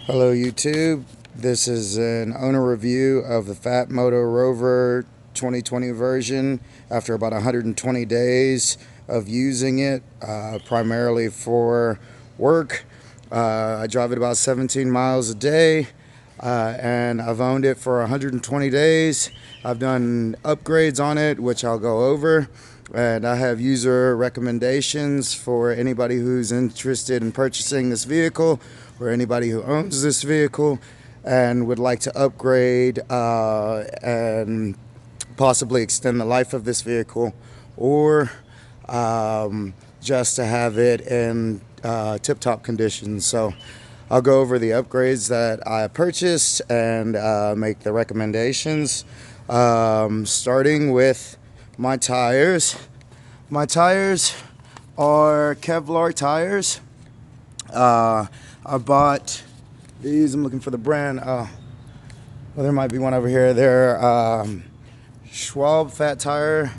Hello YouTube, this is an owner review of the Phatmoto Rover 2020 version after about 120 days of using it, primarily for work. I drive it about 17 miles a day, and I've owned it for 120 days. I've done upgrades on it, which I'll go over, and I have user recommendations for anybody who's interested in purchasing this vehicle, or anybody who owns this vehicle and would like to upgrade and possibly extend the life of this vehicle, or just to have it in tip-top condition. So I'll go over the upgrades that I purchased and make the recommendations, starting with my tires. My tires are Kevlar tires. I bought these. I'm looking for the brand. Well, there might be one over here. They're Schwab Fat Tire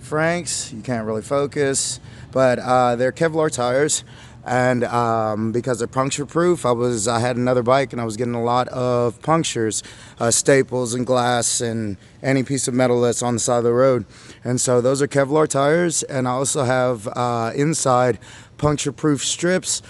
Franks. You can't really focus, but they're Kevlar tires, and because they're puncture proof, I had another bike and I was getting a lot of punctures, staples and glass and any piece of metal that's on the side of the road. And so those are Kevlar tires, and I also have inside puncture proof strips,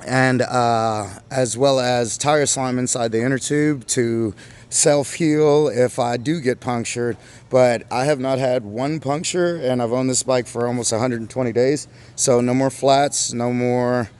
and as well as tire slime inside the inner tube to self-heal if I do get punctured. But I have not had one puncture, and I've owned this bike for almost 120 days, so no more flats, no more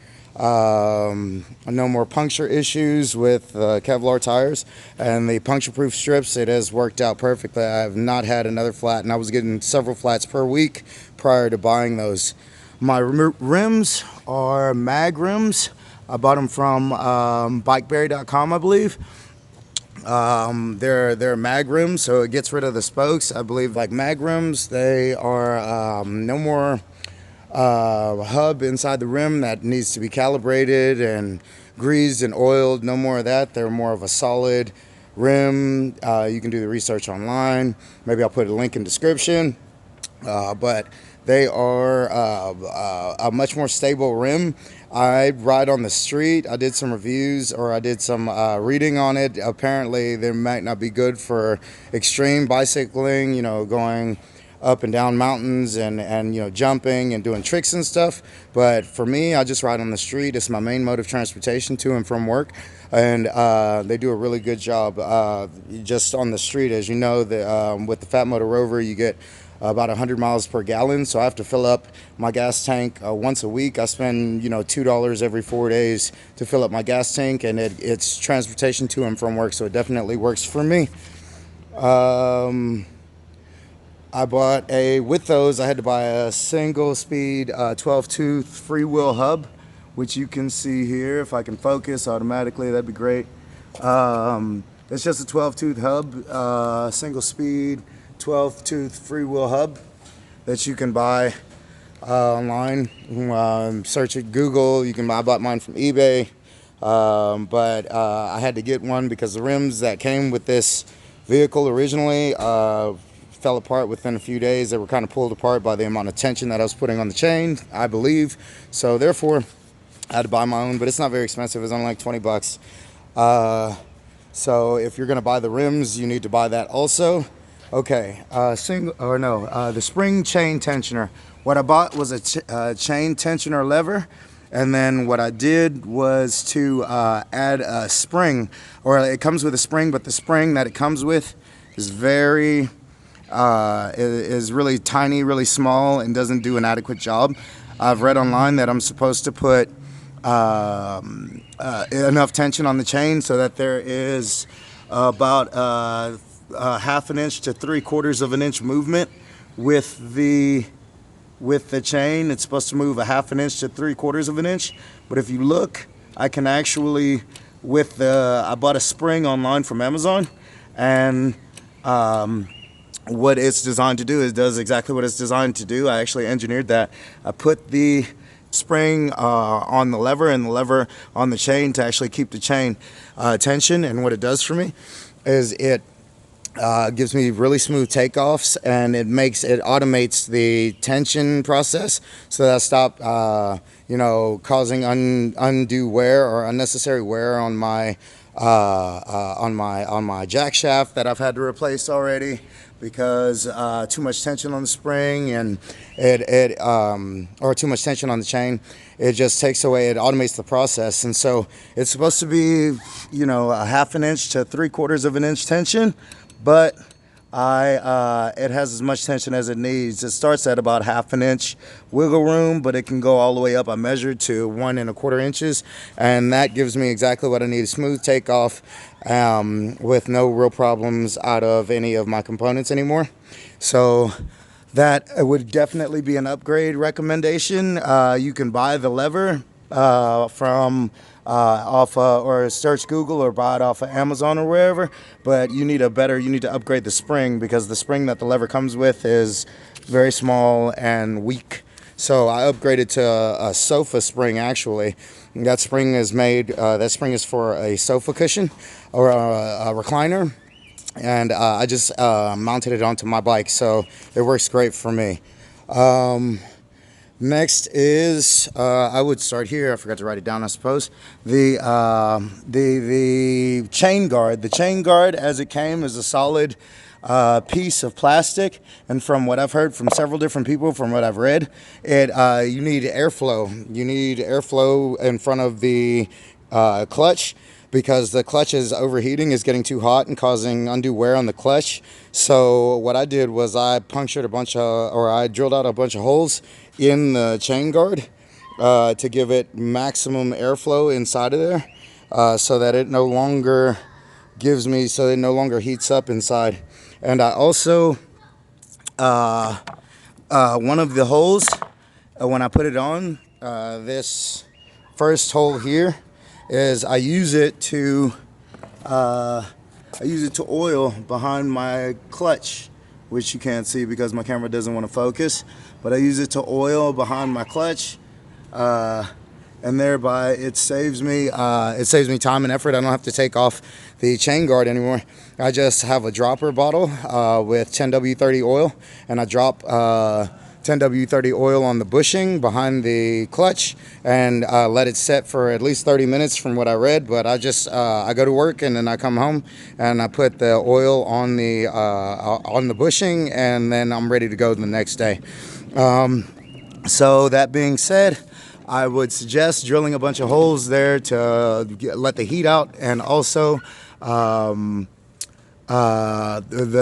puncture issues with Kevlar tires. And the puncture proof strips, it has worked out perfectly. I have not had another flat, and I was getting several flats per week prior to buying those. My rims are mag rims. I bought them from bikeberry.com, I believe. They're mag rims, so it gets rid of the spokes. I believe, like mag rims, they are no more hub inside the rim that needs to be calibrated and greased and oiled. No more of that. They're more of a solid rim. You can do the research online. Maybe I'll put a link in the description. But they are a much more stable rim. I ride on the street. I did some reviews, or I did some reading on it. Apparently they might not be good for extreme bicycling, going up and down mountains and jumping and doing tricks and stuff. But for me, I just ride on the street. It's my main mode of transportation to and from work, and they do a really good job just on the street. As you know, with the Phatmoto Rover, you get about 100 miles per gallon, so I have to fill up my gas tank once a week. I spend $2 every 4 days to fill up my gas tank, and it's transportation to and from work, so it definitely works for me. I bought with those I had to buy a single speed 12-tooth freewheel hub, which you can see here. If I can focus automatically, that'd be great. It's just a 12-tooth hub, single speed 12-tooth freewheel hub that you can buy online. Search at Google. I bought mine from eBay, but I had to get one because the rims that came with this vehicle originally fell apart within a few days. They were kind of pulled apart by the amount of tension that I was putting on the chain, I believe. So therefore, I had to buy my own, but it's not very expensive. It's only like 20 bucks. So if you're going to buy the rims, you need to buy that also. Okay, the spring chain tensioner. What I bought was a chain tensioner lever, and then what I did was to add a spring, or it comes with a spring, but the spring that it comes with is is really tiny, really small, and doesn't do an adequate job. I've read online that I'm supposed to put enough tension on the chain so that there is about half an inch to 3/4 of an inch movement with the chain. It's supposed to move a half an inch to 3/4 of an inch, but if you look, I can actually, I bought a spring online from Amazon, and what it's designed to do is does exactly what it's designed to do. I actually engineered that. I put the spring on the lever and the lever on the chain to actually keep the chain tension, and what it does for me is it Gives me really smooth takeoffs, and it automates the tension process, so that I stop causing undue wear or unnecessary wear on my jack shaft that I've had to replace already, because too much tension on the spring, and or too much tension on the chain. It just takes away, it automates the process. And so it's supposed to be, a half an inch to 3/4 of an inch tension, but it has as much tension as it needs. It starts at about half an inch wiggle room, but it can go all the way up. I measured to 1 1/4 inches, and that gives me exactly what I need: a smooth takeoff, with no real problems out of any of my components anymore. So that would definitely be an upgrade recommendation. You can buy the lever from or search Google, or buy it off of Amazon or wherever, but you need to upgrade the spring, because the spring that the lever comes with is very small and weak. So I upgraded to a sofa spring, actually. That spring is for a sofa cushion or a recliner, and I just mounted it onto my bike, so it works great for me. Next is, I would start here. I forgot to write it down, I suppose. The chain guard. The chain guard, as it came, is a solid piece of plastic. And from what I've heard from several different people, from what I've read, you need airflow. You need airflow in front of the clutch, because the clutch is overheating, is getting too hot and causing undue wear on the clutch. So what I did was I drilled out a bunch of holes in the chain guard to give it maximum airflow inside of there, so that it no longer heats up inside. And I also, one of the holes, when I put it on, this first hole here, is I use it to oil behind my clutch, which you can't see because my camera doesn't want to focus, but I use it to oil behind my clutch, and thereby it saves me time and effort. I don't have to take off the chain guard anymore. I just have a dropper bottle with 10W30 oil, and I drop 10W30 oil on the bushing behind the clutch, and let it set for at least 30 minutes from what I read. But I go to work, and then I come home and I put the oil on the bushing, and then I'm ready to go the next day. So that being said, I would suggest drilling a bunch of holes there to let the heat out. And also the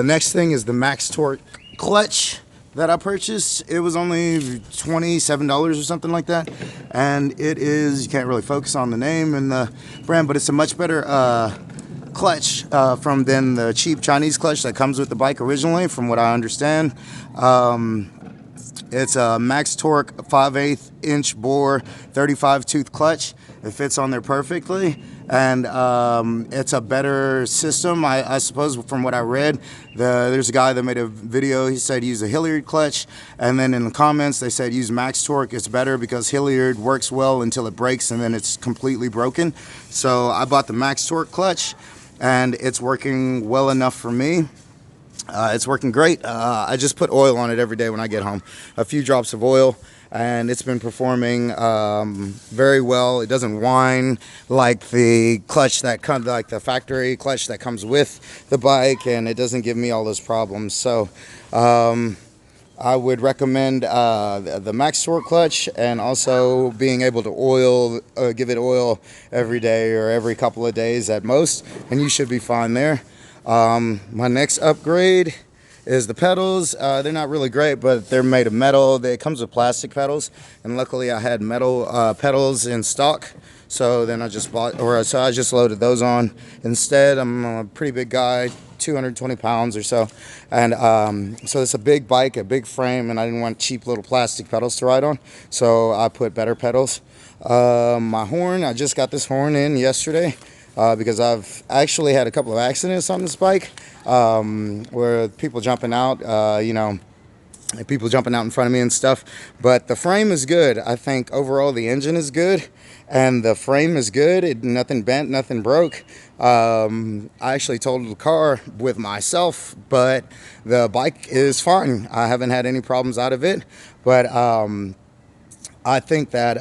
next thing is the Max Torque clutch that I purchased. It was only $27 or something like that, and it is, you can't really focus on the name and the brand, but it's a much better clutch than the cheap Chinese clutch that comes with the bike originally, from what I understand. It's a Max Torque 5/8 inch bore 35 tooth clutch. It fits on there perfectly, and it's a better system, I suppose. From what I read, there's a guy that made a video. He said use a Hilliard clutch, and then in the comments they said use Max Torque. It's better because Hilliard works well until it breaks, and then it's completely broken. So I bought the Max Torque clutch, and it's working well enough for me. It's working great. I just put oil on it every day when I get home, a few drops of oil, and it's been performing very well. It doesn't whine like the clutch like the factory clutch that comes with the bike, and it doesn't give me all those problems. So I would recommend the Max Torque clutch, and also being able to give it oil every day or every couple of days at most, and you should be fine there. My next upgrade is the pedals. They're not really great, but they're made of metal. It comes with plastic pedals, and luckily I had metal pedals in stock. So then I just loaded those on instead. I'm a pretty big guy, 220 pounds or so, and so it's a big bike, a big frame, and I didn't want cheap little plastic pedals to ride on, so I put better pedals. My horn, I just got this horn in yesterday. Because I've actually had a couple of accidents on this bike, where people jumping out, and people jumping out in front of me and stuff. But the frame is good. I think overall the engine is good, and the frame is good. Nothing bent, nothing broke. I actually totaled the car with myself, but the bike is fine. I haven't had any problems out of it. But I think that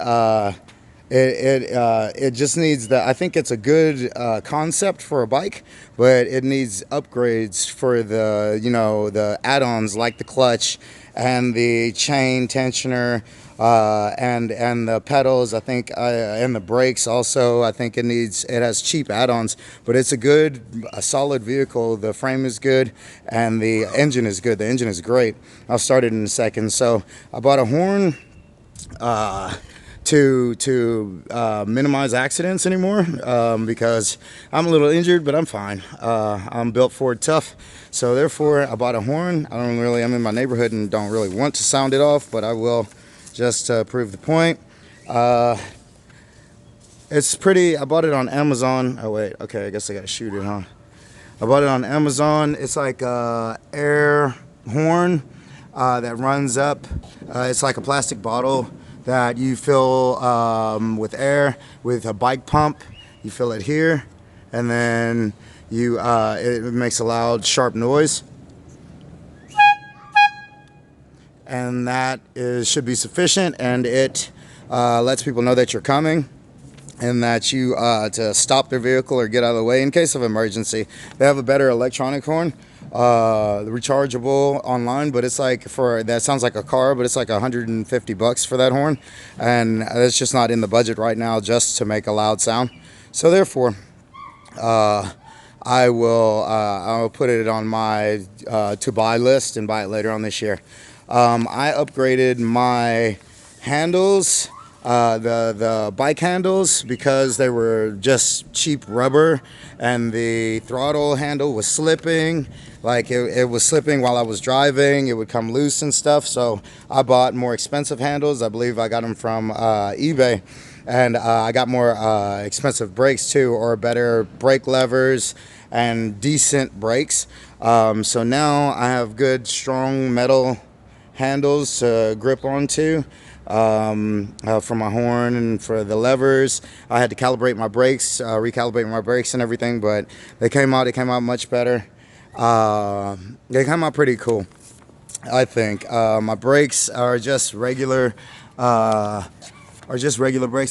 it just needs the. I think it's a good concept for a bike, but it needs upgrades for the the add-ons like the clutch and the chain tensioner and the pedals. I think and the brakes also. I think it has cheap add-ons, but it's a solid vehicle. The frame is good and the engine is good. The engine is great. I'll start it in a second. So I bought a horn to minimize accidents anymore because I'm a little injured, but I'm fine. I'm built Ford tough, so therefore I bought a horn. I'm in my neighborhood and don't really want to sound it off, but I will just to prove the point. It's pretty. I bought it on Amazon. Oh wait, okay, I guess I gotta shoot it, huh? I bought it on Amazon. It's like a air horn that runs up. It's like a plastic bottle that you fill with air with a bike pump. You fill it here, and then it makes a loud, sharp noise, and that should be sufficient. And it lets people know that you're coming, and that you to stop their vehicle or get out of the way in case of emergency. They have a better electronic horn, rechargeable online, but it's like that sounds like a car, but it's like $150 for that horn, and it's just not in the budget right now just to make a loud sound. So therefore I'll put it on my to buy list and buy it later on this year. I upgraded my handles, the bike handles, because they were just cheap rubber, and the throttle handle was slipping. Like it was slipping while I was driving. It would come loose and stuff. So I bought more expensive handles. I believe I got them from eBay. And I got more expensive brakes too, or better brake levers and decent brakes. So now I have good, strong metal handles to grip onto for my horn and for the levers. I had to calibrate my brakes, recalibrate my brakes and everything, but they came out much better. They came out pretty cool, I think. My brakes are just regular brakes.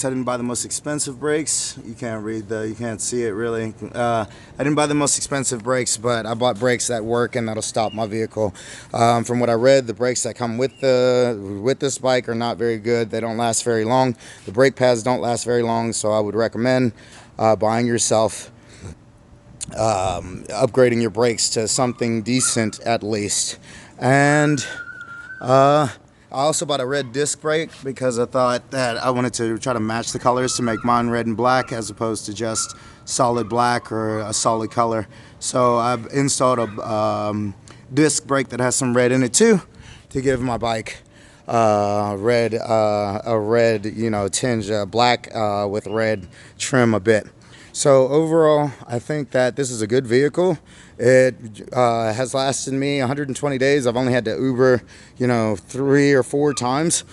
I didn't buy the most expensive brakes. You can't see it really. I didn't buy the most expensive brakes, but I bought brakes that work and that'll stop my vehicle. From what I read, the brakes that come with this bike are not very good. They don't last very long. The brake pads don't last very long, so I would recommend buying yourself upgrading your brakes to something decent at least. And I also bought a red disc brake because I thought that I wanted to try to match the colors to make mine red and black as opposed to just solid black or a solid color. So I've installed a disc brake that has some red in it too, to give my bike a red tinge, black with red trim a bit. So overall, I think that this is a good vehicle. It has lasted me 120 days. I've only had to Uber, 3 or 4 times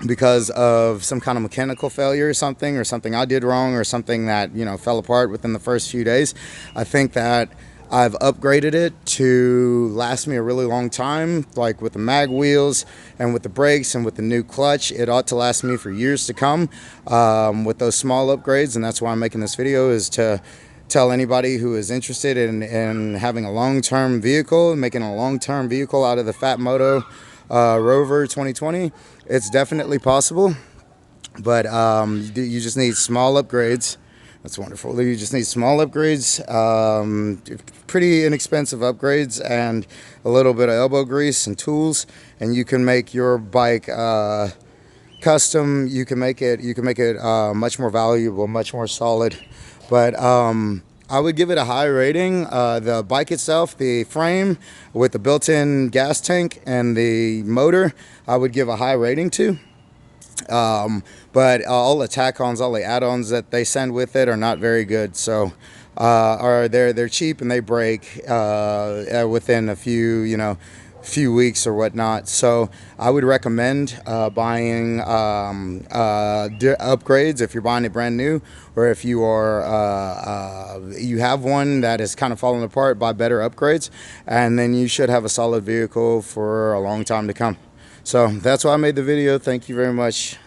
because of some kind of mechanical failure or something I did wrong, or something that, fell apart within the first few days. I think that I've upgraded it to last me a really long time, like with the mag wheels and with the brakes and with the new clutch. It ought to last me for years to come with those small upgrades, and that's why I'm making this video, is to tell anybody who is interested in having a long-term vehicle, making a long-term vehicle out of the Phatmoto Rover 2020. It's definitely possible, but you just need small upgrades. That's wonderful. You just need small upgrades, pretty inexpensive upgrades, and a little bit of elbow grease and tools, and you can make your bike custom. You can make it much more valuable, much more solid. But I would give it a high rating. The bike itself, the frame with the built-in gas tank and the motor, I would give a high rating to. But all the tack-ons, all the add-ons that they send with it are not very good. So they're cheap and they break within a few few weeks or whatnot. So I would recommend buying upgrades if you're buying it brand new, or if you are you have one that is kind of falling apart, buy better upgrades, and then you should have a solid vehicle for a long time to come. So that's why I made the video. Thank you very much.